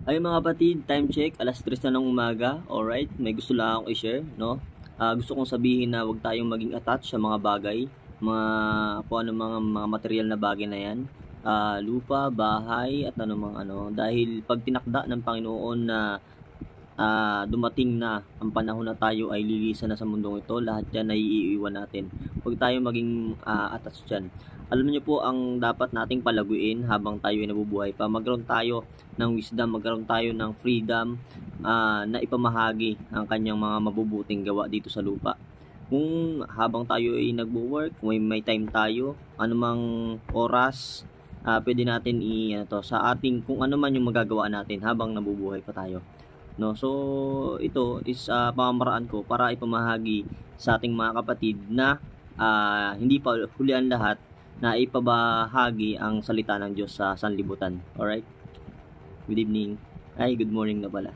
Ay mga kapatid, time check, alas 3 na ng umaga. Alright, may gusto lang akong i-share, no? Gusto kong sabihin na huwag tayong maging attached sa mga bagay, mga kung ano mga material na bagay na yan. Lupa, bahay, at anumang ano. Dahil pag tinakda ng Panginoon na dumating na ang panahon na tayo ay lilisan na sa mundong ito, lahat yan ay iiwan natin. Huwag tayo maging attached dyan. Alam niyo po ang dapat nating palaguin habang tayo ay nabubuhay pa. Magkaroon tayo ng wisdom, magkaroon tayo ng freedom na ipamahagi ang kanyang mga mabubuting gawa dito sa lupa. Kung habang tayo ay nagwo-work, kung may time tayo, anumang oras, pwede natin sa ating kung ano man yung magagawa natin habang nabubuhay pa tayo. No, so ito is pamamaraan ko para ipamahagi sa ating mga kapatid na hindi pa huli ang lahat na ipabahagi ang salita ng Diyos sa sanlibutan. Alright? Good evening. Ay, good morning na pala.